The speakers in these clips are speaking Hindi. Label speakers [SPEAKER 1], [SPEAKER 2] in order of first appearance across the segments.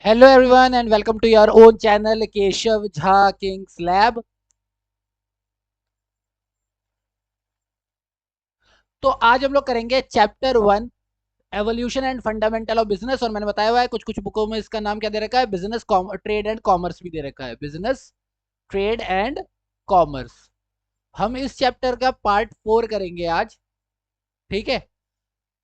[SPEAKER 1] Hello everyone and welcome to your own channel Keshav Jha Kings Lab. तो आज हम लोग करेंगे chapter 1 evolution and fundamental of business. और मैंने बताया हुआ है कुछ कुछ बुकों में इसका नाम क्या दे रखा है, बिजनेस ट्रेड एंड कॉमर्स भी दे रखा है, बिजनेस ट्रेड एंड कॉमर्स। हम इस चैप्टर का पार्ट 4 करेंगे आज। ठीक है,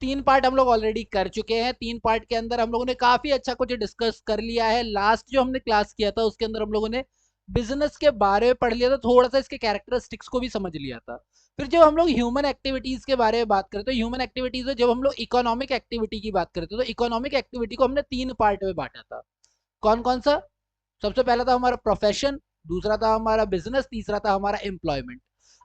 [SPEAKER 1] 3 पार्ट हम लोग ऑलरेडी कर चुके हैं। 3 पार्ट के अंदर हम लोगों ने काफी अच्छा कुछ डिस्कस कर लिया है। लास्ट जो हमने क्लास किया था उसके अंदर हम लोगों ने बिजनेस के बारे में पढ़ लिया था, थोड़ा सा इसके कैरेक्टरिस्टिक्स को भी समझ लिया था। फिर जब हम लोग ह्यूमन एक्टिविटीज के बारे में बात करें तो ह्यूमन एक्टिविटीज में जब हम लोग इकोनॉमिक एक्टिविटी की बात करते तो इकोनॉमिक एक्टिविटी को हमने 3 पार्ट में बांटा था। कौन कौन सा? सबसे पहला था हमारा प्रोफेशन, दूसरा था हमारा बिजनेस, तीसरा था हमारा एम्प्लॉयमेंट।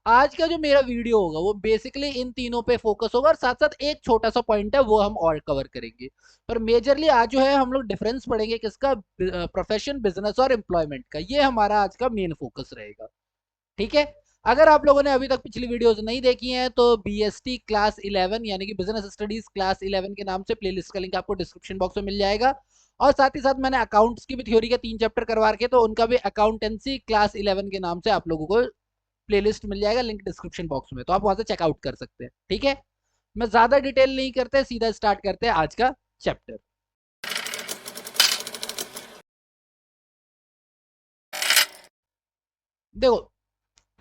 [SPEAKER 1] आज का जो मेरा वीडियो होगा वो बेसिकली इन तीनों पे फोकस होगा और साथ साथ एक छोटा सा पॉइंट है वो हम और कवर करेंगे। पर मेजरली आज जो है हम लोग डिफरेंस पढ़ेंगे किसका, प्रोफेशन, बिजनेस और एम्प्लॉयमेंट का। ये हमारा आज का मेन फोकस रहेगा। ठीक है, अगर आप लोगों ने अभी तक पिछली वीडियोस नहीं देखी हैं तो बीएसटी क्लास 11 यानी कि बिजनेस स्टडीज क्लास 11 के नाम से प्लेलिस्ट का लिंक आपको डिस्क्रिप्शन बॉक्स में मिल जाएगा। और साथ ही साथ मैंने अकाउंट्स की भी थ्योरी के 3 चैप्टर करवा रखे, तो उनका भी अकाउंटेंसी क्लास 11 के नाम से आप लोगों को प्लेलिस्ट मिल जाएगा, लिंक डिस्क्रिप्शन बॉक्स में, तो आप वहां से चेकआउट कर सकते हैं। ठीक है, मैं ज्यादा डिटेल नहीं करते, सीधा स्टार्ट करते हैं आज का चैप्टर। देखो,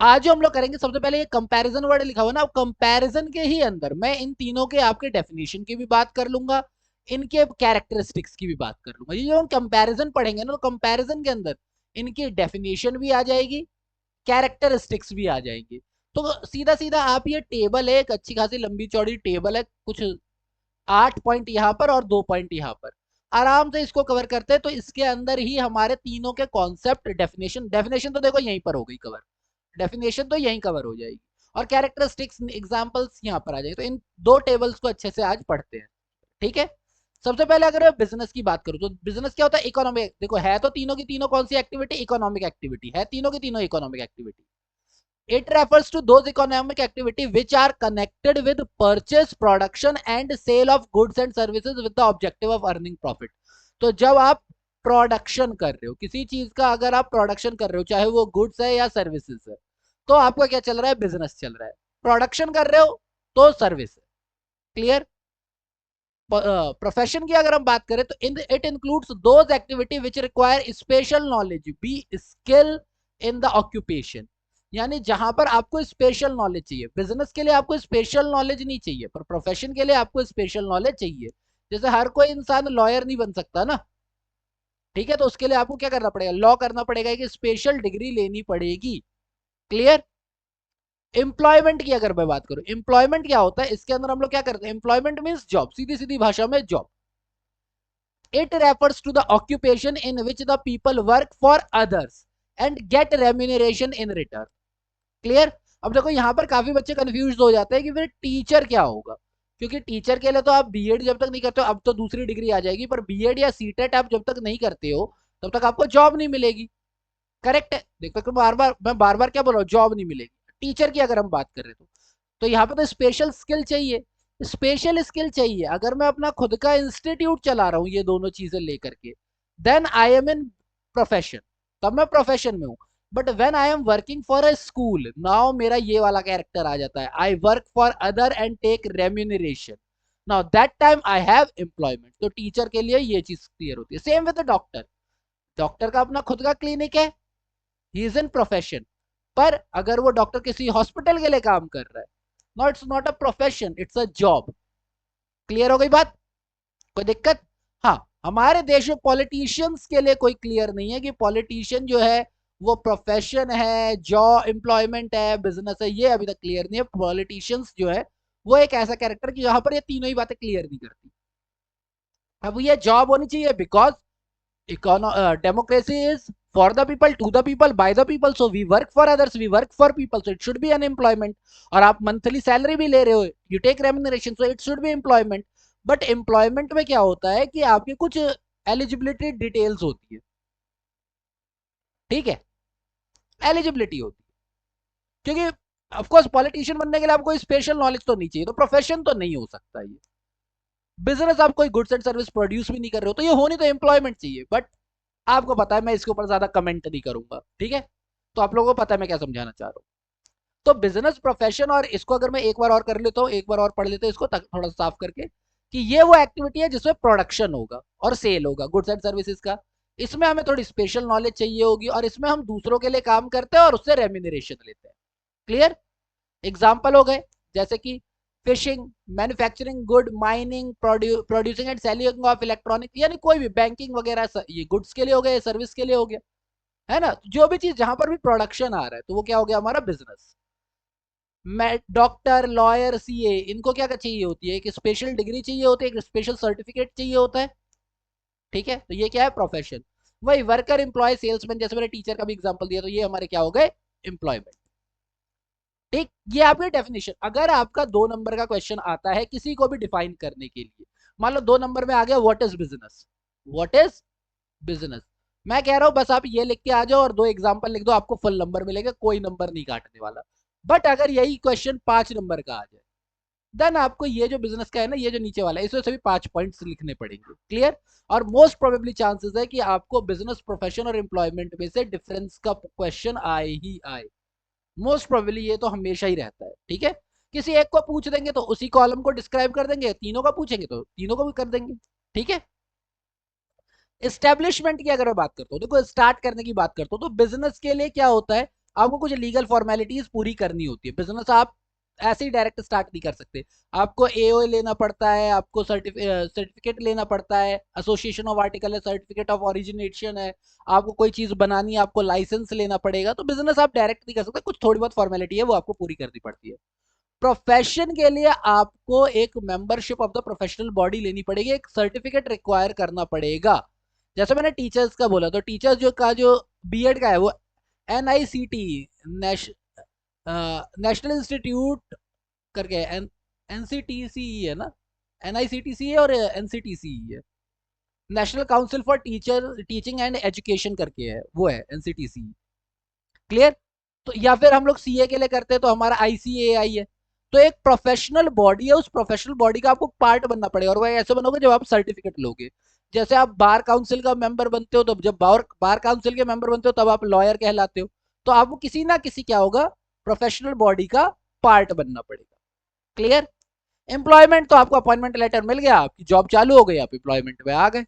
[SPEAKER 1] आज जो हम लोग करेंगे सबसे पहले ये कंपैरिजन वर्ड लिखा हुआ है ना, कंपैरिजन के ही अंदर मैं इन तीनों के आपके डेफिनेशन की भी बात कर लूंगा, इनके कैरेक्टरिस्टिक्स की भी बात कर लूंगा। ये जो हम कंपैरिजन पढ़ेंगे ना तो कंपैरिजन के अंदर इनकी डेफिनेशन भी आ जाएगी, कैरेक्टरिस्टिक्स भी आ जाएंगे। तो सीधा सीधा आप, ये टेबल है, एक अच्छी खासी लंबी चौड़ी टेबल है, कुछ 8 पॉइंट यहाँ पर और 2 पॉइंट यहाँ पर। आराम से इसको कवर करते हैं तो इसके अंदर ही हमारे तीनों के कॉन्सेप्ट, डेफिनेशन डेफिनेशन तो देखो यहीं पर हो गई कवर, डेफिनेशन तो यहीं कवर हो जाएगी, और कैरेक्टरिस्टिक्स एग्जांपल्स यहाँ पर आ जाएंगे। तो इन 2 टेबल्स को अच्छे से आज पढ़ते हैं। ठीक है, सबसे पहले अगर मैं बिजनेस की बात करूं तो बिजनेस क्या होता है, इकोनॉमिक। देखो, है तो तीनों की तीनों कौन सी एक्टिविटी, इकोनॉमिक एक्टिविटी है, तीनों की तीनों economic activity. It refers to those economic activity which are connected with purchase, production and sale of goods and services with the objective of earning profit। तो जब आप प्रोडक्शन कर रहे हो किसी चीज का, अगर आप प्रोडक्शन कर रहे हो चाहे वो गुड्स है या सर्विसेज है, तो आपका क्या चल रहा है, बिजनेस चल रहा है। प्रोडक्शन कर रहे हो तो सर्विस है। क्लियर? प्रोफेशन की अगर हम बात करें तो it includes those activity which require special knowledge, be skill in the occupation. यानी जहां पर आपको स्पेशल नॉलेज चाहिए, बिजनेस के लिए आपको स्पेशल नॉलेज नहीं चाहिए, पर प्रोफेशन के लिए आपको स्पेशल नॉलेज चाहिए। जैसे हर कोई इंसान लॉयर नहीं बन सकता ना। ठीक है, तो उसके लिए आपको क्या करना पड़ेगा, लॉ करना पड़ेगा, एक स्पेशल डिग्री लेनी पड़ेगी। क्लियर? एम्प्लॉयमेंट की अगर मैं बात करूं, एम्प्लॉयमेंट क्या होता है, इसके अंदर हम लोग क्या करते हैं, एम्प्लॉयमेंट मीन्स जॉब, सीधी सीधी भाषा में job. It refers to the occupation in which the people work for others and get remuneration in return। Clear? अब देखो यहाँ पर काफी बच्चे कंफ्यूज हो जाते हैं कि फिर टीचर क्या होगा, क्योंकि टीचर के लिए तो आप बीएड जब तक नहीं करते हो, अब तो दूसरी डिग्री आ जाएगी, पर बीएड या सीटेट आप जब तक नहीं करते हो तब तक आपको जॉब नहीं मिलेगी। करेक्ट है? देखो, बार बार क्या बोल रहा हूँ, जॉब नहीं मिलेगी। टीचर की अगर हम बात करें तो यहाँ पे तो स्पेशल स्किल चाहिए, स्पेशल स्किल चाहिए। अगर मैं अपना खुद का इंस्टीट्यूट चला रहा हूँ ये दोनों चीजें लेकर के, then I am in profession, तब मैं प्रोफेशन में हूँ। But when I am working for a school, now मेरा ये वाला कैरेक्टर आ जाता है, I work for other and take remuneration, now that time I have employment. तो टीचर के लिए ये चीज क्लियर होती है। सेम विद डॉक्टर, डॉक्टर का अपना खुद का क्लिनिक है, ही इज इन प्रोफेशन। पर अगर वो डॉक्टर किसी हॉस्पिटल के लिए काम कर रहा है, no it's not a profession, it's a job. Clear हो गई बात? कोई दिक्कत? हाँ, हमारे देश में पॉलिटिशियंस के लिए कोई क्लियर नहीं है कि पॉलिटिशियन जो है वो प्रोफेशन है, जॉब, एम्प्लॉयमेंट है, बिजनेस है, ये अभी तक क्लियर नहीं है। पॉलिटिशियंस जो है वो एक ऐसा कैरेक्टर कि यहाँ पर ये तीनों ही बातें क्लियर नहीं करती। अब ये जॉब होनी चाहिए because democracy is for the people, to the people, by the people, so we work for others, we work for people, so it should be an employment। और आप मंथली सैलरी भी ले रहे हो, you take remuneration, so it should be employment। But employment में क्या होता है कि आपकी कुछ एलिजिबिलिटी डिटेल्स होती है। ठीक है, एलिजिबिलिटी होती है, क्योंकि ऑफकोर्स पॉलिटिशियन बनने के लिए आपको स्पेशल नॉलेज तो नहीं चाहिए, तो प्रोफेशन तो नहीं हो सकता ये। बिजनेस आप कोई गुड्स एंड सर्विस प्रोड्यूस भी नहीं कर रहे हो, तो ये होनी तो एम्प्लॉयमेंट चाहिए, बट आपको पता है मैं इसके ऊपर ज्यादा कमेंट नहीं करूंगा, ठीक है। तो आप लोगों को पता है मैं क्या समझाना चाह रहा हूँ। तो बिजनेस प्रोफेशन, और इसको अगर मैं एक बार और कर लेता हूँ, एक बार और पढ़ लेते हैं इसको थोड़ा साफ करके, कि ये वो एक्टिविटी है जिसमें प्रोडक्शन होगा और सेल होगा गुड्स एंड सर्विसेज का। इसमें हमें थोड़ी स्पेशल नॉलेज चाहिए होगी, और इसमें हम दूसरों के लिए काम करते हैं और उससे रेम्यूनरेशन लेते हैं। क्लियर? एग्जाम्पल हो गए जैसे कि fishing, manufacturing good, mining, producing and selling of electronic, यानी कोई भी बैंकिंग वगैरह, ये गुड्स के लिए हो गया, सर्विस के लिए हो गया, है ना। जो भी चीज जहां पर भी प्रोडक्शन आ रहा है तो वो क्या हो गया हमारा बिजनेस। डॉक्टर, लॉयर, सीए, इनको क्या चाहिए होती है, एक स्पेशल डिग्री चाहिए होती है, एक स्पेशल सर्टिफिकेट चाहिए होता है, ठीक है। तो ये क्या है, प्रोफेशन। वही वर्कर, एम्प्लॉय, सेल्समैन, जैसे मैंने टीचर का भी एग्जांपल दिया, तो ये हमारे क्या हो गए, एम्प्लॉयमेंट। ठीक, ये आपकी डेफिनेशन। अगर आपका 2 नंबर का क्वेश्चन आता है किसी को भी डिफाइन करने के लिए, मान लो 2 नंबर में आ गया what is business, what is business, मैं कह रहा हूं बस आप ये लिख के आ जाओ और 2 एग्जांपल लिख दो, आपको फुल नंबर मिलेगा, कोई नंबर नहीं काटने वाला। बट अगर यही क्वेश्चन 5 नंबर का आ जाए, देन आपको ये जो बिजनेस का है ना, ये जो नीचे वाला है, इसमें सभी 5 पॉइंट्स लिखने पड़ेंगे। क्लियर? और मोस्ट प्रोबेबली चांसेस है कि आपको बिजनेस, प्रोफेशन और एम्प्लॉयमेंट में से डिफरेंस का क्वेश्चन आए ही आए। मोस्ट प्रोबेबली ये तो हमेशा ही रहता है, ठीक है। किसी एक को पूछ देंगे तो उसी कॉलम को डिस्क्राइब कर देंगे, तीनों का पूछेंगे तो तीनों को भी कर देंगे, ठीक है। एस्टेब्लिशमेंट की अगर मैं बात करता हूँ, देखो स्टार्ट करने की बात करता हूँ, तो बिजनेस के लिए क्या होता है, आपको कुछ लीगल फॉर्मेलिटीज पूरी करनी होती है। बिजनेस आप ऐसे ही डायरेक्ट स्टार्ट नहीं कर सकते, आपको एओए लेना पड़ता है, आपको सर्टिफिकेट लेना पड़ता है, एसोसिएशन ऑफ आर्टिकल है, सर्टिफिकेट ऑफ ओरिजिनेशन है, आपको कोई चीज बनानी है, आपको लाइसेंस लेना पड़ेगा। तो बिजनेस आप डायरेक्ट नहीं कर सकते, कुछ थोड़ी बहुत फॉर्मेलिटी है वो आपको पूरी करनी पड़ती है। प्रोफेशन के लिए आपको एक membership of the professional body लेनी पड़ेगी, एक सर्टिफिकेट रिक्वायर करना पड़ेगा। जैसे मैंने टीचर्स का बोला, तो टीचर्स जो बीएड का है वो NICT, नेशनल इंस्टीट्यूट करके है, NCTC है ना, NICTC है और NCTC है, national council for teacher teaching and education करके है, वो है NCTC। क्लियर? तो या फिर हम लोग सीए के लिए करते हैं तो हमारा ICAI है। तो एक प्रोफेशनल बॉडी है, उस प्रोफेशनल बॉडी का आपको पार्ट बनना पड़ेगा, और वह ऐसे बनोगे जब आप सर्टिफिकेट लोगे। जैसे आप बार काउंसिल का मेंबर बनते हो, तो जब बार काउंसिल के मेंबर बनते हो तब आप लॉयर कहलाते हो। तो आपको किसी ना किसी क्या होगा, प्रोफेशनल बॉडी का पार्ट बनना पड़ेगा। क्लियर? एम्प्लॉयमेंट तो आपको अपॉइंटमेंट लेटर मिल गया, आपकी जॉब चालू हो गई, आप एम्प्लॉयमेंट में आ गए।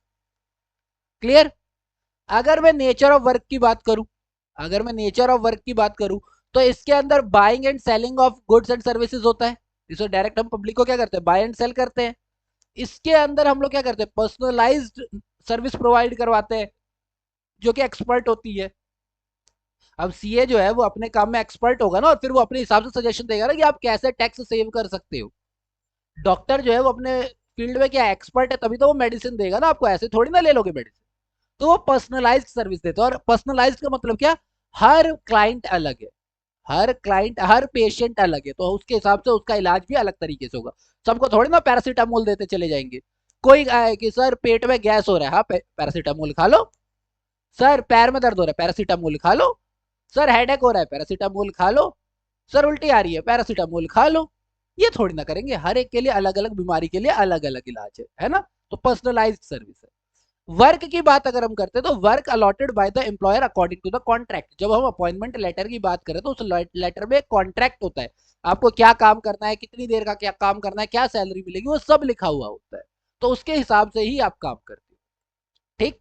[SPEAKER 1] क्लियर? अगर मैं नेचर ऑफ वर्क की बात करूं, अगर मैं नेचर ऑफ वर्क की बात करूं, तो इसके अंदर buying and selling of goods and services होता है। इसे डायरेक्ट हम पब्लिक को क्या करते हैं, बाय एंड सेल करते हैं। इसके अंदर हम लोग क्या करते हैं, पर्सनलाइज्ड सर्विस प्रोवाइड करवाते हैं, जो कि एक्सपर्ट होती है। अब सीए जो है वो अपने काम में एक्सपर्ट होगा ना, और फिर वो अपने हिसाब से सजेशन देगा ना कि आप कैसे टैक्स सेव कर सकते हो। डॉक्टर जो है वो अपने फील्ड में क्या एक्सपर्ट है, तभी तो वो मेडिसिन देगा ना आपको, ऐसे थोड़ी ना ले लोगे मेडिसिन। तो वो पर्सनलाइज्ड सर्विस देते हैं। और पर्सनलाइज्ड का मतलब क्या, हर क्लाइंट अलग है, हर क्लाइंट, हर पेशेंट अलग है, तो उसके हिसाब से उसका इलाज भी अलग तरीके से होगा। सबको थोड़ी ना पैरासीटामोल देते चले जाएंगे। कोई आए कि सर पेट में गैस हो रहा है, हाँ पैरासीटामोल खा लो। सर पैर में दर्द हो रहा है, पैरासीटामोल खा लो। सर हेडेक हो रहा है, पैरासीटामोल खा लो। सर उल्टी आ रही है, पैरासीटामोल खा लो। ये थोड़ी ना करेंगे, हर एक के लिए अलग अलग बीमारी के लिए अलग अलग इलाज है ना। तो पर्सनलाइज्ड सर्विस है। वर्क की बात अगर हम करते हैं, तो work allotted by the employer according to the contract. जब हम अपॉइंटमेंट लेटर की बात करें तो उस लेटर में कॉन्ट्रैक्ट होता है, आपको क्या काम करना है, कितनी देर का क्या काम करना है, क्या सैलरी मिलेगी, वो सब लिखा हुआ होता है। तो उसके हिसाब से ही आप काम करते हो। ठीक।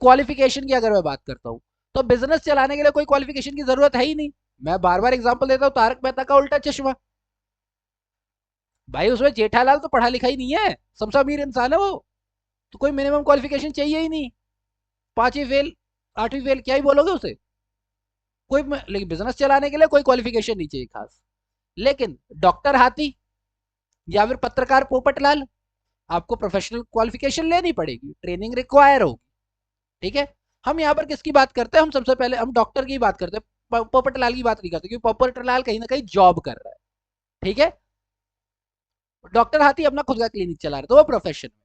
[SPEAKER 1] क्वालिफिकेशन की अगर मैं बात करता हूं, तो बिजनेस चलाने के लिए कोई क्वालिफिकेशन की जरूरत है ही नहीं। मैं बार बार एग्जाम्पल देता हूं, तारक मेहता का उल्टा चश्मा। भाई उसमें जेठालाल तो पढ़ा लिखा ही नहीं है, सबसे अमीर इंसान है वो, तो कोई मिनिमम क्वालिफिकेशन चाहिए ही नहीं। 5वीं फेल, 8वीं फेल, क्या ही बोलोगे उसे। कोई, लेकिन बिजनेस चलाने के लिए कोई क्वालिफिकेशन नहीं चाहिए खास। लेकिन डॉक्टर हाथी या फिर पत्रकार पोपटलाल, आपको प्रोफेशनल क्वालिफिकेशन लेनी पड़ेगी, ट्रेनिंग रिक्वायर होगी। ठीक है। हम यहाँ पर किसकी बात करते हैं, हम सबसे पहले हम डॉक्टर की बात करते हैं, पोपटलाल की बात नहीं करते, क्योंकि पोपटलाल कहीं ना कहीं जॉब कर रहा है। ठीक है। डॉक्टर हाथी अपना खुद का क्लिनिक चला रहा है, तो वो प्रोफेशन में।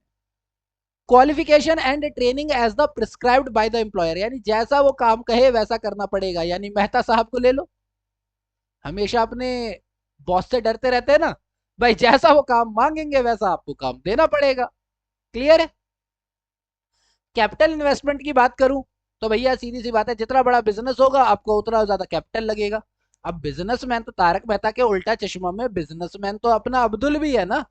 [SPEAKER 1] Qualification and training as the prescribed by the employer, यानी जैसा वो काम कहे वैसा करना पड़ेगा। यानी मेहता साहब को ले लो, हमेशा अपने बॉस से डरते रहते हैं ना, भाई जैसा वो काम मांगेंगे वैसा आपको काम देना पड़ेगा। क्लियर है? कैपिटल इन्वेस्टमेंट की बात करूं तो भैया सीधी सी बात है, जितना बड़ा बिजनेस होगा आपको उतना ज्यादा कैपिटल लगेगा। अब बिजनेसमैन तो तारक मेहता के उल्टा चश्मा में बिजनेसमैन तो अपना अब्दुल भी है ना,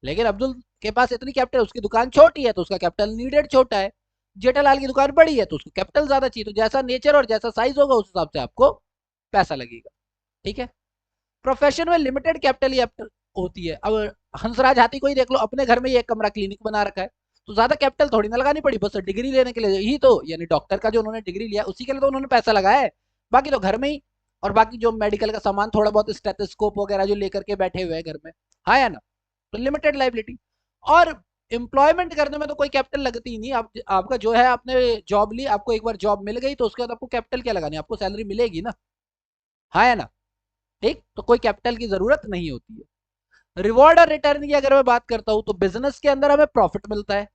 [SPEAKER 1] लेकिन अब्दुल के पास इतनी कैपिटल, उसकी दुकान छोटी है तो उसका कैपिटल नीडेड छोटा है। जेठालाल की दुकान बड़ी है तो उसको कैपिटल ज्यादा चाहिए, तो जैसा नेचर और जैसा साइज होगा उस हिसाब से आपको पैसा लगेगा। ठीक है? प्रोफेशन में लिमिटेड कैपिटल ही होती है। अब हंसराज हाथी को ही देख लो, अपने घर में ही एक कमरा क्लिनिक बना रखा है, तो ज्यादा कैपिटल थोड़ी ना लगानी पड़ी, बस डिग्री लेने के लिए ही तो, यानी डॉक्टर का जो उन्होंने डिग्री लिया उसी के लिए तो उन्होंने पैसा लगाया है। बाकी तो घर में ही, और बाकी जो मेडिकल का सामान थोड़ा बहुत स्टेथोस्कोप वगैरह जो लेकर के बैठे हुए हैं घर में, हाँ या ना, तो लिमिटेड लाइबिलिटी। और एम्प्लॉयमेंट करने में तो कोई कैपिटल लगती ही नहीं। आपका जो है, आपने जॉब ली, आपको एक बार जॉब मिल गई तो उसके बाद आपको कैपिटल क्या लगानी, आपको सैलरी मिलेगी ना, हाँ या ना। ठीक, तो कोई कैपिटल की जरूरत नहीं होती है। रिवॉर्ड और रिटर्न की अगर मैं बात करता हूं तो बिजनेस के अंदर हमें प्रॉफिट मिलता है।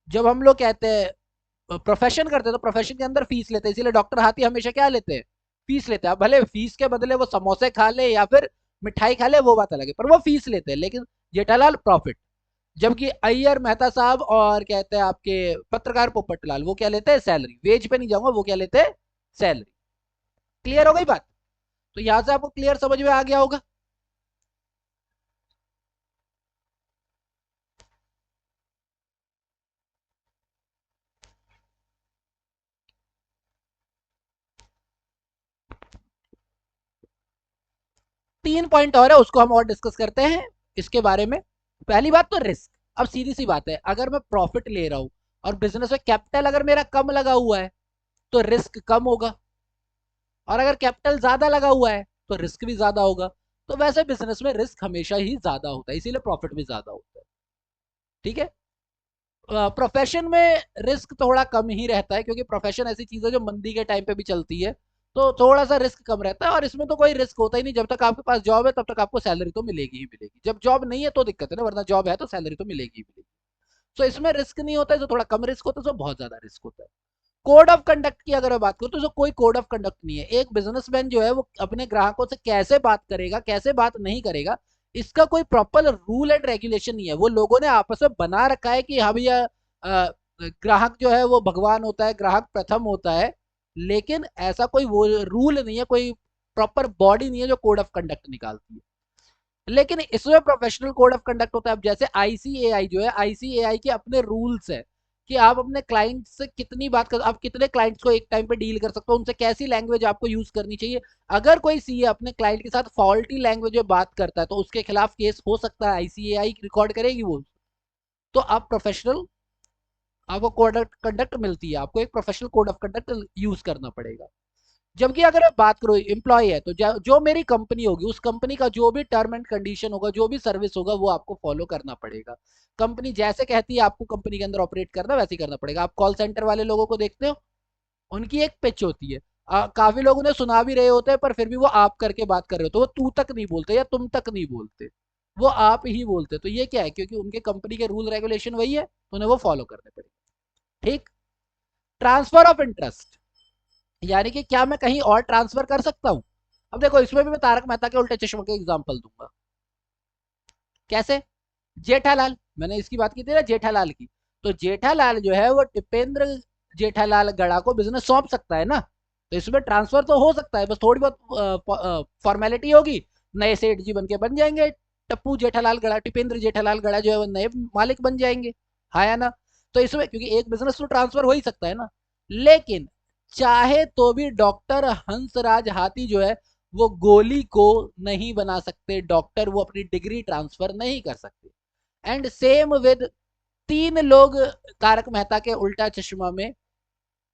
[SPEAKER 1] जब हम लोग कहते हैं प्रोफेशन करते हैं तो प्रोफेशन के अंदर फीस लेते हैं, इसीलिए डॉक्टर हाथी हमेशा क्या लेते हैं, फीस लेते हैं। भले फीस के बदले वो समोसे खा ले या फिर मिठाई खा ले, वो बात अलग है, पर वो फीस लेते हैं। लेकिन जेठालाल प्रॉफिट। जबकि अय्यर मेहता साहब और कहते हैं आपके पत्रकार पोपटलाल, वो क्या लेते हैं, सैलरी। वेज पे नहीं जाऊंगा, वो क्या लेते हैं, सैलरी। क्लियर हो गई बात? तो यहां से आपको क्लियर समझ में आ गया होगा। 3 पॉइंट और है, उसको हम और डिस्कस करते हैं इसके बारे में। पहली बात तो रिस्क। अब सीधी सी बात है, अगर मैं प्रॉफिट ले रहा हूं और बिजनेस में कैपिटल अगर मेरा कम लगा हुआ है तो रिस्क कम होगा, और अगर कैपिटल ज्यादा लगा हुआ है तो रिस्क भी ज्यादा होगा। तो वैसे बिजनेस में रिस्क हमेशा ही ज्यादा होता है, इसीलिए प्रॉफिट भी ज्यादा होता है। ठीक है? प्रोफेशन में रिस्क थोड़ा कम ही रहता है, क्योंकि प्रोफेशन ऐसी चीज है जो मंदी के टाइम पे भी चलती है, तो थोड़ा सा रिस्क कम रहता है। और इसमें तो कोई रिस्क होता ही नहीं, जब तक आपके पास जॉब है तब तक आपको सैलरी तो मिलेगी ही मिलेगी। जब जॉब नहीं है तो दिक्कत है ना, वरना जॉब है तो सैलरी तो मिलेगी ही मिलेगी। तो इसमें रिस्क नहीं होता है, जो थोड़ा कम रिस्क होता है, जो बहुत ज्यादा रिस्क होता है। कोड ऑफ कंडक्ट की अगर मैं बात करूं तो कोई कोड ऑफ कंडक्ट नहीं है। एक बिजनेसमैन जो है वो अपने ग्राहकों से कैसे बात करेगा, कैसे बात नहीं करेगा, इसका कोई प्रॉपर रूल एंड रेगुलेशन नहीं है। वो लोगों ने आपस में बना रखा है कि हाँ भैया, ग्राहक जो है वो भगवान होता है, ग्राहक प्रथम होता है। लेकिन ऐसा कोई वो रूल नहीं है, कोई प्रॉपर बॉडी नहीं है जो कोड ऑफ कंडक्ट निकालती है। लेकिन इसमें प्रोफेशनल कोड ऑफ कंडक्ट होता है। अब जैसे आईसीएआई जो है, आईसीएआई के अपने रूल्स है कि आप अपने क्लाइंट से कितनी बात कर, आप कितने क्लाइंट्स को एक टाइम पे डील कर सकते हो, उनसे कैसी लैंग्वेज आपको यूज करनी चाहिए। अगर कोई सीए अपने क्लाइंट के साथ फॉल्टी लैंग्वेज में बात करता है तो उसके खिलाफ केस हो सकता है, आईसीएआई रिकॉर्ड करेगी वो। तो आप प्रोफेशनल, आपको कोड ऑफ कंडक्ट मिलती है, आपको एक professional code of conduct use करना पड़ेगा। जबकि अगर मैं बात करूं एम्प्लॉय है तो जो मेरी कंपनी होगी उस कंपनी का जो भी टर्म एंड कंडीशन होगा, जो भी सर्विस होगा, वो आपको फॉलो करना पड़ेगा। कंपनी जैसे कहती है आपको कंपनी के अंदर ऑपरेट करना, वैसे ही करना पड़ेगा। आप कॉल सेंटर वाले लोगों को देखते हो, उनकी एक पिच होती है। काफी लोग उन्हें सुना भी रहे होते हैं पर फिर भी वो आप करके बात कर रहे हो तो वो तू तक नहीं बोलते या तुम तक नहीं बोलते, वो आप ही बोलते। तो ये क्या है, क्योंकि उनके कंपनी के रूल रेगुलेशन वही है तो उन्हें वो फॉलो करने पड़ेगा। ठीक? ट्रांसफर ऑफ इंटरेस्ट, यानी कि क्या मैं कहीं और ट्रांसफर कर सकता हूं। अब देखो, इसमें भी मैं तारक मेहता के उल्टे चश्मे के एग्जांपल दूंगा। कैसे? जेठालाल, मैंने इसकी बात की थी ना जेठालाल की, तो जेठालाल जो है वो टिपेंद्र जेठालाल गड़ा को बिजनेस सौंप सकता है ना, तो इसमें ट्रांसफर तो हो सकता है, बस थोड़ी बहुत फॉर्मेलिटी होगी, नए सेठ जी बन के बन जाएंगे। टप्पू जेठालाल गड़ा, टिपेंद्र जेठालाल गड़ा जो है वो नए मालिक बन जाएंगे, हाँ या ना। तो इसमें क्योंकि एक बिजनेस तो ट्रांसफर हो ही सकता है ना। लेकिन चाहे तो भी डॉक्टर हंसराज हाथी जो है वो गोली को नहीं बना सकते डॉक्टर, वो अपनी डिग्री ट्रांसफर नहीं कर सकते। एंड सेम विद 3 लोग तारक मेहता के उल्टा चश्मा में,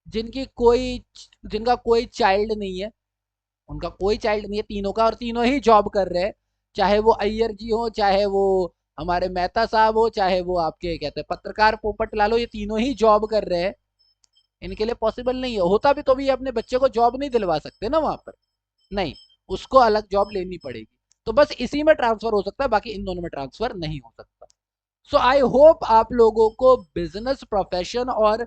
[SPEAKER 1] जिनकी कोई जिनका कोई चाइल्ड नहीं है, उनका कोई चाइल्ड नहीं है तीनों का, और तीनों ही जॉब कर रहे हैं। चाहे वो अय्यर जी हो, चाहे वो हमारे मेहता साहब हो, चाहे वो आपके कहते हैं पत्रकार पोपट लालो, ये तीनों ही जॉब कर रहे हैं। इनके लिए पॉसिबल नहीं है, होता भी तो भी अपने बच्चे को जॉब नहीं दिलवा सकते ना वहां पर, नहीं, उसको अलग जॉब लेनी पड़ेगी। तो बस इसी में ट्रांसफर हो सकता है, बाकी इन दोनों में ट्रांसफर नहीं हो सकता। सो आई होप आप लोगों को बिजनेस, प्रोफेशन और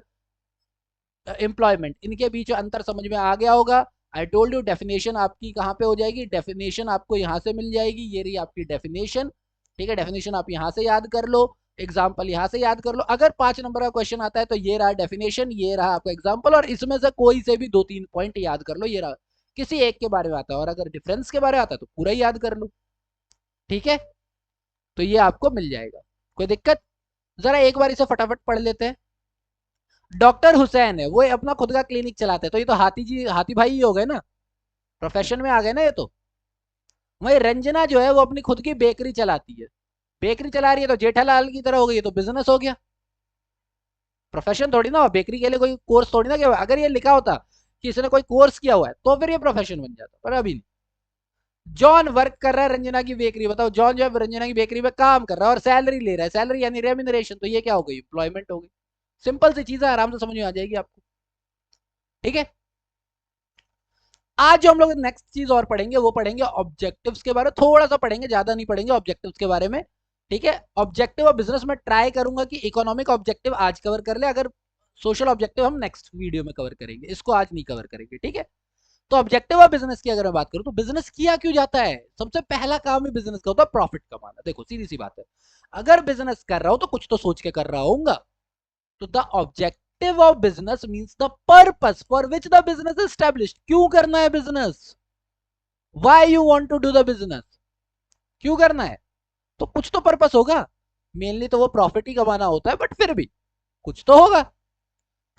[SPEAKER 1] एम्प्लॉयमेंट, इनके बीच अंतर समझ में आ गया होगा। आई टोल्ड यू डेफिनेशन आपकी कहाँ पे हो जाएगी, डेफिनेशन आपको यहाँ से मिल जाएगी, ये रही आपकी डेफिनेशन, ठीक है। डेफिनेशन आप यहाँ से याद कर लो, एग्जाम्पल यहाँ से याद कर लो। अगर 5 नंबर का क्वेश्चन आता है तो ये रहा डेफिनेशन, ये रहा आपका एग्जाम्पल, और इसमें से कोई से भी 2-3 पॉइंट याद कर लो, ये रहा किसी एक के बारे में आता है, और अगर डिफरेंस के बारे में आता है तो पूरा ही याद कर लो, ठीक है। तो ये आपको मिल जाएगा, कोई दिक्कत। जरा एक बार इसे फटाफट पढ़ लेते हैं। डॉक्टर हुसैन है, वो अपना खुद का क्लिनिक चलाते हैं, तो ये तो हाथी जी, हाथी भाई ही हो गए ना, प्रोफेशन में आ गए ना ये तो। वही रंजना जो है वो अपनी खुद की बेकरी चलाती है, बेकरी चला रही है तो जेठालाल की तरह हो गई, तो बिजनेस हो गया, प्रोफेशन थोड़ी ना हो। बेकरी के लिए कोई कोर्स थोड़ी ना किया हुआ, अगर ये लिखा होता कि इसने कोई कोर्स किया हुआ है तो फिर ये प्रोफेशन बन जाता, पर अभी नहीं। जॉन वर्क कर रहा है रंजना की बेकरी, बताओ जॉन जो है रंजना की बेकरी में काम कर रहा है और सैलरी ले रहा है, सैलरी यानी रेम्यूनरेशन, तो ये क्या हो गई, एम्प्लॉयमेंट हो गई। सिंपल सी चीज है, आराम से समझ में आ जाएगी आपको, ठीक है। आज जो हम लोग नेक्स्ट चीज और पढ़ेंगे वो पढ़ेंगे ऑब्जेक्टिव्स के बारे में, थोड़ा सा पढ़ेंगे, ज्यादा नहीं पढ़ेंगे ऑब्जेक्टिव्स के बारे में, ठीक है। ऑब्जेक्टिव ऑफ बिजनेस में ट्राई करूंगा कि इकोनॉमिक ऑब्जेक्टिव आज कवर कर ले, अगर सोशल ऑब्जेक्टिव हम नेक्स्ट वीडियो में कवर करेंगे, इसको आज नहीं कवर करेंगे, ठीक है। तो ऑब्जेक्टिव ऑफ बिजनेस की अगर मैं बात करूं तो बिजनेस किया क्यों जाता है, सबसे पहला काम ही बिजनेस का होता है प्रॉफिट कमाना। देखो सीधी सी बात है, अगर बिजनेस कर रहा हूं तो कुछ तो सोच के कर रहा हूंगा, तो the objective of business means the purpose for which the business is established. क्यों करना है business, why you want to do the business, क्यों करना है, तो कुछ तो पर्पस होगा। मेनली तो वो प्रॉफिट ही कमाना होता है, बट फिर भी कुछ तो होगा।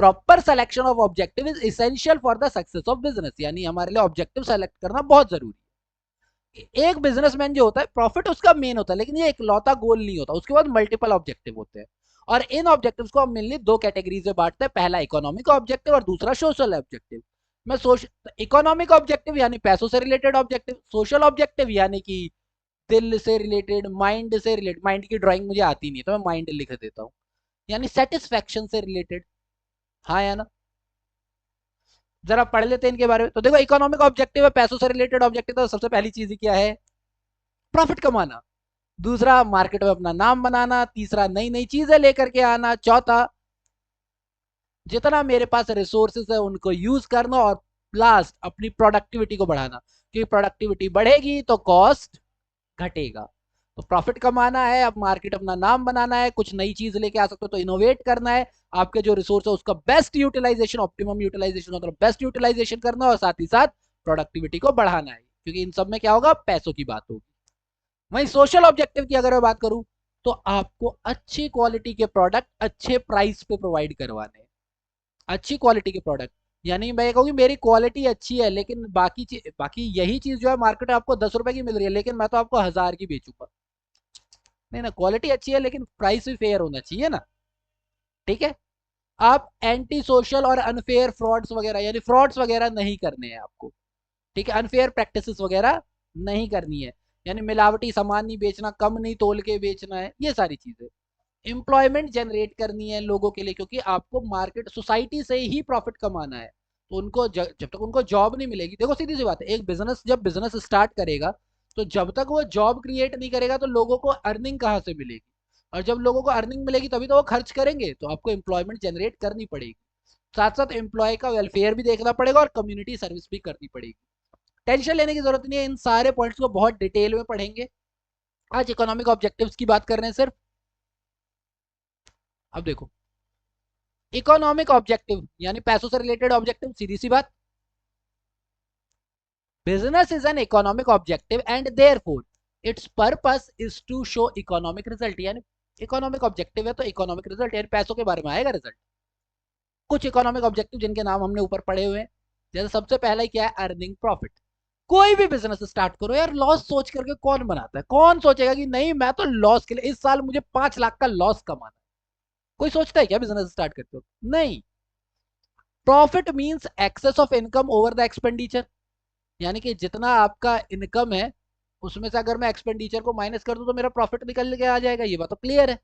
[SPEAKER 1] Proper selection of objective is essential for the success of business, यानी हमारे लिए ऑब्जेक्टिव सेलेक्ट करना बहुत जरूरी है। एक बिजनेसमैन जो होता है, प्रॉफिट उसका मेन होता है, लेकिन ये इकलौता गोल नहीं होता, उसके बाद मल्टीपल ऑब्जेक्टिव होते हैं, और इन ऑब्जेक्टिव्स को हम मेनली दो कैटेगरीज में बांटते हैं, पहला इकोनॉमिक ऑब्जेक्टिव और दूसरा सोशल ऑब्जेक्टिव। मैं इकोनॉमिक ऑब्जेक्टिव यानी पैसों से रिलेटेड ऑब्जेक्टिव, सोशल ऑब्जेक्टिव यानी कि दिल से रिलेटेड, माइंड से रिलेटेड, माइंड की ड्राइंग मुझे आती नहीं तो मैं माइंड लिख देता हूँ, यानी सेटिस्फैक्शन से रिलेटेड, हाँ या ना। जरा पढ़ लेते हैं इनके बारे में। तो देखो इकोनॉमिक ऑब्जेक्टिव है, पैसों से रिलेटेड ऑब्जेक्टिव, तो सबसे पहली चीज क्या है, प्रॉफिट कमाना। दूसरा मार्केट में अपना नाम बनाना, तीसरा नई नई चीजें लेकर के आना, चौथा जितना मेरे पास रिसोर्सेज है उनको यूज करना, और लास्ट अपनी प्रोडक्टिविटी को बढ़ाना, क्योंकि प्रोडक्टिविटी बढ़ेगी तो कॉस्ट घटेगा। तो प्रॉफिट कमाना है, अब मार्केट अपना नाम बनाना है, कुछ नई चीज लेके आ सकते हो तो इनोवेट करना है, आपके जो रिसोर्स है उसका बेस्ट यूटिलाइजेशन, ऑप्टिमम यूटिलाइजेशन मतलब बेस्ट यूटिलाइजेशन करना, और साथ ही साथ प्रोडक्टिविटी को बढ़ाना है, क्योंकि इन सब में क्या होगा, पैसों की बात होगी। वहीं सोशल ऑब्जेक्टिव की अगर मैं बात करूं तो आपको अच्छी क्वालिटी के प्रोडक्ट अच्छे प्राइस पे प्रोवाइड करवाने हैं, अच्छी क्वालिटी के प्रोडक्ट, यानी मैं कहूँगी मेरी क्वालिटी अच्छी है, लेकिन बाकी यही चीज जो है मार्केट में आपको 10 रुपए की मिल रही है, लेकिन मैं तो आपको 1000 की बेचूंगा, नहीं ना, क्वालिटी अच्छी है लेकिन प्राइस भी फेयर होना चाहिए ना, ठीक है। आप एंटी सोशल और अनफेयर फ्रॉड्स वगैरह, यानी फ्रॉड्स वगैरह नहीं करने हैं आपको, ठीक है, अनफेयर प्रैक्टिसेस वगैरह नहीं करनी है, यानी मिलावटी सामान नहीं बेचना, कम नहीं तोल के बेचना है, ये सारी चीजें। एम्प्लॉयमेंट जनरेट करनी है लोगों के लिए, क्योंकि आपको मार्केट सोसाइटी से ही प्रॉफिट कमाना है, तो उनको जब तक उनको जॉब नहीं मिलेगी, देखो सीधी सी बात है, एक बिजनेस जब बिजनेस स्टार्ट करेगा तो जब तक वो जॉब क्रिएट नहीं करेगा तो लोगों को अर्निंग कहाँ से मिलेगी, और जब लोगों को अर्निंग मिलेगी तभी तो वो खर्च करेंगे, तो आपको एम्प्लॉयमेंट जनरेट करनी पड़ेगी, साथ साथ एम्प्लॉय का वेलफेयर भी देखना पड़ेगा और कम्युनिटी सर्विस भी करनी पड़ेगी। टेंशन लेने की जरूरत नहीं है, इन सारे पॉइंट्स को बहुत डिटेल में पढ़ेंगे। आज इकोनॉमिक ऑब्जेक्टिव्स की बात कर रहे हैं सिर्फ। अब देखो इकोनॉमिक ऑब्जेक्टिव यानी पैसों से रिलेटेड ऑब्जेक्टिव, सीधी सी बात, business is an economic objective and therefore its purpose is to show economic result, यानी इकोनॉमिक ऑब्जेक्टिव है तो इकोनॉमिक रिजल्ट यानी पैसों के बारे में आएगा रिजल्ट। कुछ इकोनॉमिक ऑब्जेक्टिव जिनके नाम हमने ऊपर पढ़े हुए हैं, जैसे सबसे पहला ही क्या है, अर्निंग प्रॉफिट। कोई भी बिजनेस स्टार्ट करो यार, लॉस सोच करके कौन बनाता है, कौन सोचेगा कि नहीं मैं तो लॉस के लिए इस साल मुझे 5 लाख का लॉस कमाना है, कोई सोचता है क्या बिजनेस स्टार्ट करते हो, नहीं। Profit means excess of income over the expenditure, यानी कि जितना आपका इनकम है उसमें से अगर मैं एक्सपेंडिचर को माइनस कर दूं तो मेरा प्रॉफिट निकल के आ जाएगा, ये बात तो क्लियर है।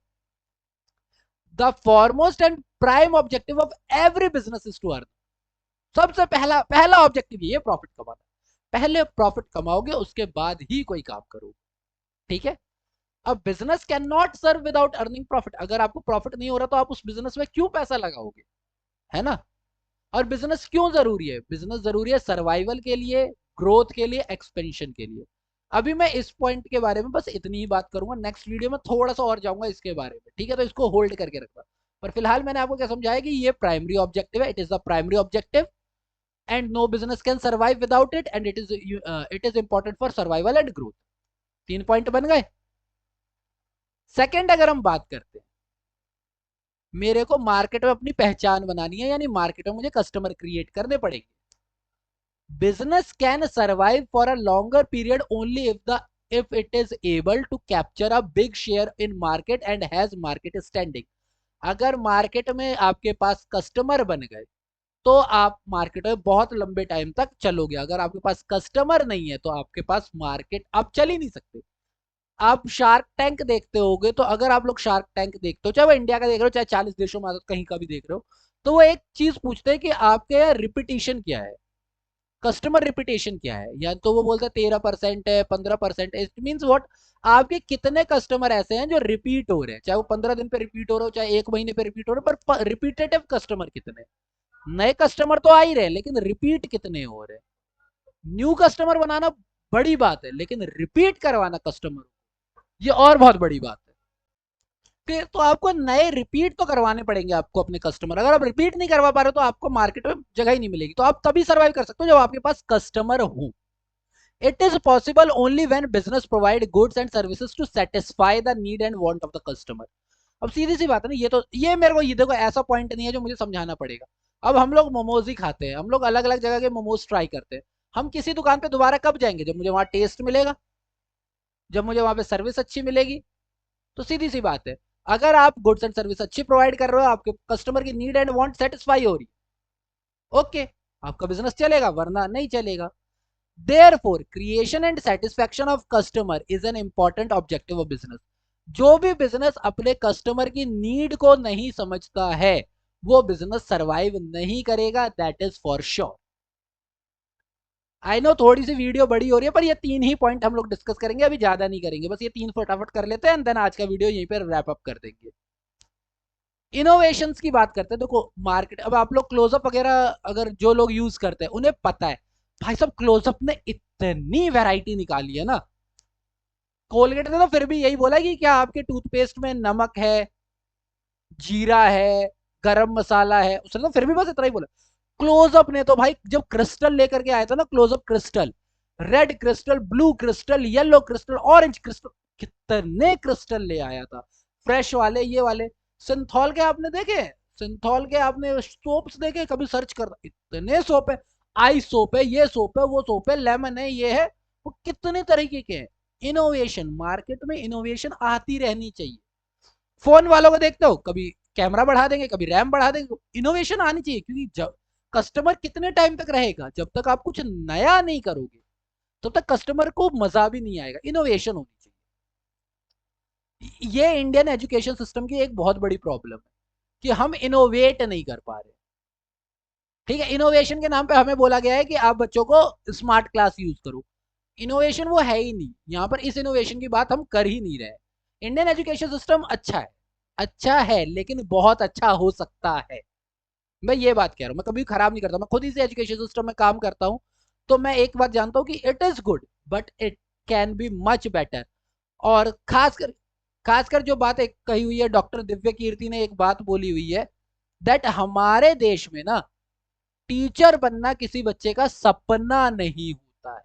[SPEAKER 1] The foremost and prime objective of every business is to earn, सबसे पहला पहला ऑब्जेक्टिव ये प्रॉफिट कमाना, पहले प्रॉफिट कमाओगे उसके बाद ही कोई काम करोगे, ठीक है। अब business can not serve without earning profit, अगर आपको प्रॉफिट नहीं हो रहा तो आप उस बिजनेस में क्यों पैसा लगाओगे, है ना। और बिजनेस क्यों जरूरी है? बिजनेस जरूरी है सर्वाइवल के लिए, ग्रोथ के लिए, एक्सपेंशन के लिए। अभी मैं इस पॉइंट के बारे में बस इतनी ही बात करूंगा, नेक्स्ट वीडियो में थोड़ा सा और जाऊंगा इसके बारे में, ठीक है? तो इसको होल्ड करके रखना। पर फिलहाल मैंने आपको क्या समझाया कि ये प्राइमरी ऑब्जेक्टिव है, it is the primary objective and no business can survive without it and it is important for survival and growth. 3 point बन गए। सेकंड अगर हम बात करते हैं, मेरे को मार्केट में अपनी पहचान बनानी है, यानी मार्केट में मुझे कस्टमर क्रिएट करने पड़ेंगे। business can survive for a longer period only if it is able to capture a big share in market and has market standing। अगर मार्केट में आपके पास कस्टमर बन गए तो आप मार्केट में बहुत लंबे टाइम तक चलोगे। अगर आपके पास कस्टमर नहीं है तो आपके पास मार्केट आप चल ही नहीं सकते। आप शार्क टैंक देखते होगे, तो अगर आप लोग शार्क टैंक देखते हो, चाहे वो इंडिया का देख रहे हो चाहे 40 देशों में कहीं का भी देख रहे हो, तो वो एक चीज पूछते हैं कि आपके रिपीटिशन क्या है, कस्टमर रिपीटेशन क्या है। या तो वो बोलते हैं 13% है, 15% है। इट मीन्स व्हाट, आपके कितने कस्टमर ऐसे हैं जो रिपीट हो रहे हैं, चाहे वो 15 दिन पे रिपीट हो रहे हो, चाहे 1 महीने पे रिपीट हो रहे हो, पर रिपीटेटिव कस्टमर कितने? नए कस्टमर तो आ ही रहे हैं, लेकिन रिपीट कितने हो रहे हैं? न्यू कस्टमर बनाना बड़ी बात है, लेकिन रिपीट करवाना कस्टमर, ये और बहुत बड़ी बात है। तो आपको नए रिपीट तो करवाने पड़ेंगे आपको अपने कस्टमर। अगर आप रिपीट नहीं करवा पा रहे हो तो आपको मार्केट में जगह ही नहीं मिलेगी। तो आप तभी सर्वाइव कर सकते हो जब आपके पास कस्टमर हो। It is possible only when business provide goods and services to satisfy the need and want of the customer. अब सीधी सी बात है ना, ये मेरे को, ये देखो ऐसा पॉइंट नहीं है जो मुझे समझाना पड़ेगा। अब हम लोग मोमोज ही खाते हैं, हम लोग अलग अलग जगह के मोमोज ट्राई करते हैं। हम किसी दुकान पे दोबारा कब जाएंगे? जब मुझे वहां टेस्ट मिलेगा, जब मुझे वहां पे सर्विस अच्छी मिलेगी। तो सीधी सी बात है, अगर आप गुड्स एंड सर्विस अच्छी प्रोवाइड कर रहे हो, आपके कस्टमर की नीड एंड वांट सेटिस्फाई हो रही, ओके, आपका बिजनेस चलेगा, वरना नहीं चलेगा। Therefore, creation and satisfaction of customer is an important objective of business। जो भी बिजनेस अपने कस्टमर की नीड को नहीं समझता है, वो बिजनेस सरवाइव नहीं करेगा, that is for sure. I know थोड़ी सी वीडियो बड़ी हो रही है, पर ये 3 ही पॉइंट हम लोग डिस्कस करेंगे, अभी ज्यादा नहीं करेंगे, बस ये 3 फटाफट कर लेते हैं एंड देन आज का वीडियो यहीं पर रैप अप कर देंगे। इनोवेशंस की बात करते हैं। देखो मार्केट, अब आप लोग क्लोजअप वगैरह अगर जो लोग यूज करते हैं उन्हें पता है, भाई साहब क्लोजअप ने इतनी वैरायटी निकाली है ना। कोलगेट ने तो फिर भी यही बोला कि क्या आपके टूथपेस्ट में नमक है, जीरा है, गरम मसाला है, उसने तो फिर भी बस इतना ही बोला। क्लोजअप ने तो भाई जब क्रिस्टल लेकर के आया था ना, closeup crystal, red crystal, blue crystal, yellow crystal, orange crystal, कितने क्रिस्टल ले आया था, फ्रेश वाले, ये वाले। सिंथॉल के आपने देखे? सिंथॉल के आपने सोप्स देखे? कभी सर्च कर, इतने सोप है, आई सोप है, ये सोप है, वो सोप है, लेमन है, ये है, वो कितने तरीके के हैं। इनोवेशन, मार्केट में इनोवेशन आती रहनी चाहिए। फोन वालों को देखते हो, कभी कैमरा बढ़ा देंगे, कभी रैम बढ़ा देंगे। इनोवेशन आनी चाहिए, क्योंकि जब कस्टमर कितने टाइम तक रहेगा, जब तक आप कुछ नया नहीं करोगे तब तक कस्टमर को मजा भी नहीं आएगा। इनोवेशन होनी चाहिए। ये इंडियन एजुकेशन सिस्टम की एक बहुत बड़ी प्रॉब्लम है कि हम इनोवेट नहीं कर पा रहे। ठीक है, इनोवेशन के नाम पे हमें बोला गया है कि आप बच्चों को स्मार्ट क्लास यूज करो। इनोवेशन वो है ही नहीं, यहाँ पर इस इनोवेशन की बात हम कर ही नहीं रहे। इंडियन एजुकेशन सिस्टम अच्छा है, अच्छा है, लेकिन बहुत अच्छा हो सकता है। मैं ये बात कह रहा हूँ, मैं कभी खराब नहीं करता, मैं खुद इसी एजुकेशन सिस्टम में काम करता हूँ। तो मैं एक बात जानता हूँ कि it is good but it can be much better. और खासकर जो बात एक कही हुई है, डॉक्टर दिव्य कीर्ति ने एक बात बोली हुई है, दैट हमारे देश में ना टीचर बनना किसी बच्चे का सपना नहीं होता है।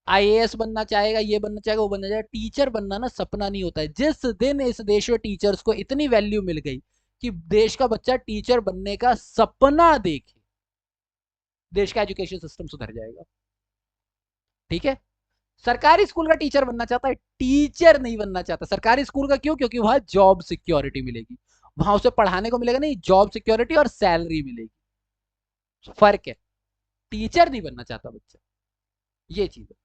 [SPEAKER 1] आईएएस बनना चाहेगा, ये बनना चाहेगा, वो बनना चाहेगा, टीचर बनना ना सपना नहीं होता है। जिस दिन इस देश में टीचर्स को इतनी वैल्यू मिल गई कि देश का बच्चा टीचर बनने का सपना देखे, देश का एजुकेशन सिस्टम सुधर जाएगा। ठीक है, सरकारी स्कूल का टीचर बनना चाहता है, टीचर नहीं बनना चाहता सरकारी स्कूल का। क्यों? क्योंकि वहां जॉब सिक्योरिटी मिलेगी, वहां उसे पढ़ाने को मिलेगा नहीं, जॉब सिक्योरिटी और सैलरी मिलेगी। फर्क है, टीचर नहीं बनना चाहता बच्चा, ये चीज है।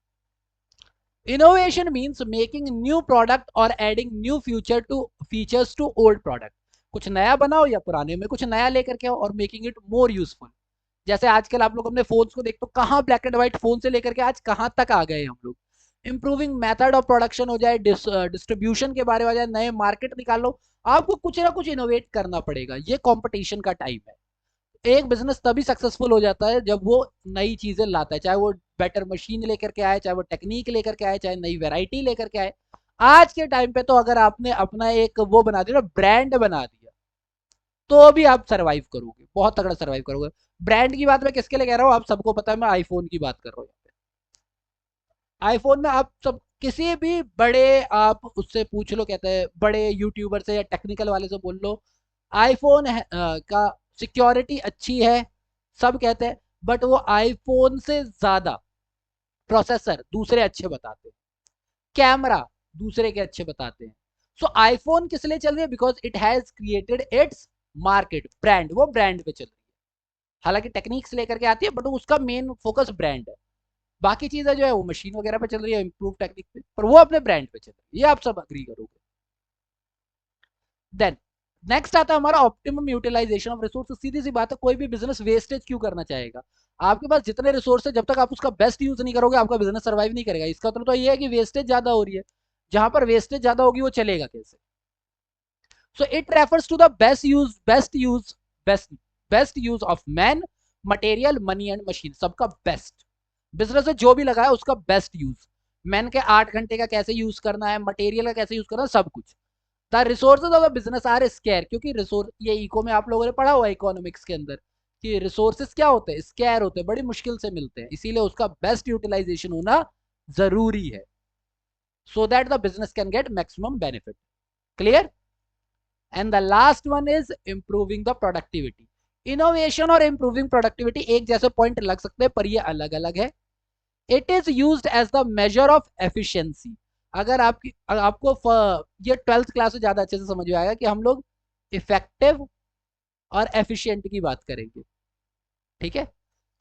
[SPEAKER 1] Innovation means making new product or adding new features to old product। कुछ नया बनाओ या पुराने में कुछ नया लेकर के आओ और मेकिंग इट मोर यूजफुल। जैसे आजकल आप लोग अपने फोन्स को देखते हो, कहाँ ब्लैक एंड व्हाइट फोन से लेकर के आज कहाँ तक आ गए हम लोग। इंप्रूविंग मेथड ऑफ प्रोडक्शन हो जाए, डिस्ट्रीब्यूशन के बारे में आ जाए, नए मार्केट निकालो, आपको कुछ ना कुछ इनोवेट करना पड़ेगा। ये कंपटीशन का टाइम है। एक बिजनेस तभी सक्सेसफुल हो जाता है जब वो नई चीजें लाता है, चाहे वो बेटर मशीन लेकर के आए, चाहे वो टेक्निक लेकर के आए, चाहे नई वैरायटी लेकर के आए। आज के टाइम पे तो अगर आपने अपना एक वो बना दिया ना, ब्रांड बना दिया, तो भी आप सरवाइव करोगे, बहुत तगड़ा सरवाइव करोगे। ब्रांड की बात मैं किसके लिए कह रहा हूँ, आप सबको पता है, मैं आईफोन की बात कर रहा हूँ। आईफोन में आप सब किसी भी बड़े, आप उससे पूछ लो, कहते हैं बड़े यूट्यूबर से या टेक्निकल वाले से बोल लो, आईफोन का सिक्योरिटी अच्छी है, सब कहते हैं, बट वो आईफोन से ज्यादा प्रोसेसर दूसरे अच्छे बताते हैं, कैमरा दूसरे के अच्छे बताते हैं। सो आईफोन किस लिए चल रही है, because it has created its market brand, वो ब्रांड पे चल रही है। हालांकि टेक्निक्स लेकर के आती है, बट उसका मेन फोकस ब्रांड है। बाकी चीजें जो है वो मशीन वगैरह पे चल रही है, इंप्रूव टेक्निक पे, पर वो अपने ब्रांड पे चल रही है, ये आप सब अग्री करोगे। देन नेक्स्ट आता है हमारा ऑप्टिमम यूटिलाइजेशन ऑफ रिसोर्स। सीधी सी बात है, कोई भी बिजनेस वेस्टेज क्यों करना चाहेगा। आपके पास जितने रिसोर्स है, जब तक आप उसका बेस्ट यूज नहीं करोगे, आपका बिजनेस सर्वाइव नहीं करेगा। इसका मतलब तो ये है कि वेस्टेज ज्यादा हो रही है, जहां पर वेस्टेज ज्यादा होगी वो चलेगा कैसे। So it refers to the best use of man, material, money and machine, सबका बेस्ट। बिजनेस में जो भी लगा है उसका बेस्ट यूज, मैन के 8 घंटे का कैसे यूज करना है, मटेरियल का कैसे यूज करना है, सब कुछ। The resources of the business are scarce, क्योंकि रिसोर्स, ये इको में आप लोगों ने पढ़ा हुआ है इकोनॉमिक्स के अंदर, कि रिसोर्सेज क्या होते हैं, स्केयर होते हैं, बड़ी मुश्किल से मिलते हैं, इसीलिए उसका बेस्ट यूटिलाइजेशन होना जरूरी है, so that the business can get maximum benefit. Clear. And the last one is improving the productivity. Innovation और इंप्रूविंग प्रोडक्टिविटी एक जैसे पॉइंट लग सकते हैं, पर ये अलग अलग है। It is used as the measure of efficiency. अगर आपको ये 12th क्लास में ज्यादा अच्छे से समझ में आएगा कि हम लोग इफेक्टिव और एफिशिएंट की बात करेंगे, ठीक है।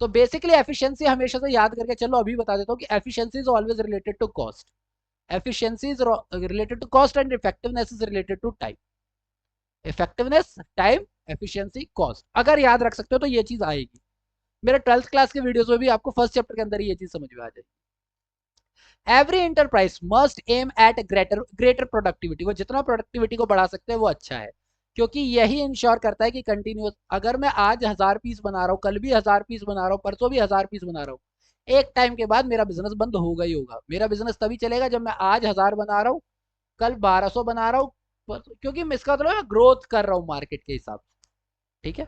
[SPEAKER 1] तो बेसिकली एफिशिएंसी हमेशा से याद करके चलो, अभी बता देता हूँ कि efficiency is always related to cost, efficiency is related to cost and effectiveness is related to time. Effectiveness, time, efficiency, cost, अगर याद रख सकते हो तो ये चीज आएगी। मेरे 12th क्लास के वीडियोस में भी आपको फर्स्ट चैप्टर के अंदर ये चीज समझ में आ जाएगी। Every enterprise must aim at greater productivity, वो जितना प्रोडक्टिविटी को बढ़ा सकते हैं वो अच्छा है, क्योंकि यही इंश्योर करता है कि कंटिन्यूस, अगर मैं आज 1000 पीस बना रहा हूँ, कल भी 1000 पीस बना रहा हूँ, परसों भी 1000 पीस बना रहा हूँ, एक टाइम के बाद मेरा बिजनेस बंद होगा ही होगा। मेरा बिजनेस तभी चलेगा जब मैं आज 1000 बना रहा हूँ, कल 1200 बना रहा हूँ, क्योंकि मैं इसका मतलब मैं ग्रोथ कर रहा हूँ मार्केट के हिसाब से, ठीक है।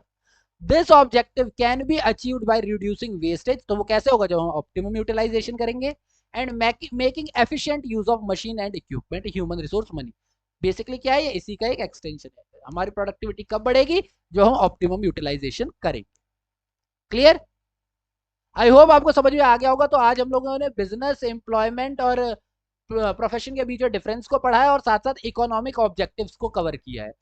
[SPEAKER 1] This objective can be achieved by reducing wastage, तो वो कैसे होगा, जब हम ऑप्टिमम यूटिलाइजेशन करेंगे and making efficient use of machine and equipment, human resource, money. Basically क्या है, ये इसी का एक एक्सटेंशन है। हमारी प्रोडक्टिविटी कब बढ़ेगी, जो हम ऑप्टिमम यूटिलाइजेशन करेंगे। क्लियर। आई होप आपको समझ में आ गया होगा। तो आज हम लोगों ने बिजनेस, एम्प्लॉयमेंट और प्रोफेशन के बीच डिफरेंस को पढ़ा है, और साथ साथ इकोनॉमिक ऑब्जेक्टिव्स को कवर किया है।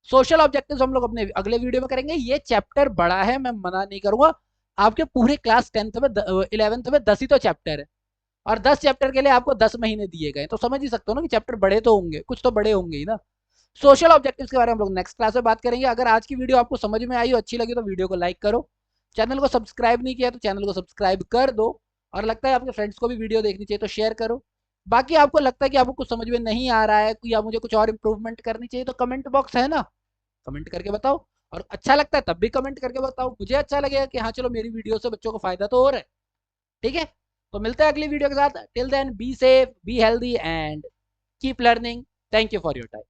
[SPEAKER 1] सोशल ऑब्जेक्टिव्स हम लोग अपने अगले वीडियो में करेंगे। ये चैप्टर बड़ा है, मैं मना नहीं करूंगा। आपके पूरे क्लास 10th में 11th में 10 ही तो चैप्टर है, और 10 चैप्टर के लिए आपको 10 महीने दिए गए, तो समझ ही सकते हो ना कि चैप्टर बड़े तो होंगे, कुछ तो बड़े होंगे ही ना। सोशल ऑब्जेक्टिव्स के बारे में हम लोग नेक्स्ट क्लास में बात करेंगे। अगर आज की वीडियो आपको समझ में आई हो, अच्छी लगी, तो वीडियो को लाइक करो। चैनल को सब्सक्राइब नहीं किया तो चैनल को सब्सक्राइब कर दो, और लगता है आपके फ्रेंड्स को भी वीडियो देखनी चाहिए तो शेयर करो। बाकी आपको लगता है कि आपको कुछ समझ में नहीं आ रहा है या मुझे कुछ और इंप्रूवमेंट करनी चाहिए, तो कमेंट बॉक्स है ना, कमेंट करके बताओ। और अच्छा लगता है तब भी कमेंट करके बताओ, मुझे अच्छा लगेगा कि हाँ चलो मेरी वीडियो से बच्चों को फायदा तो हो रहा है, ठीक है। तो मिलते हैं अगली वीडियो के साथ। Till then be safe, be healthy and keep learning. Thank you for your time.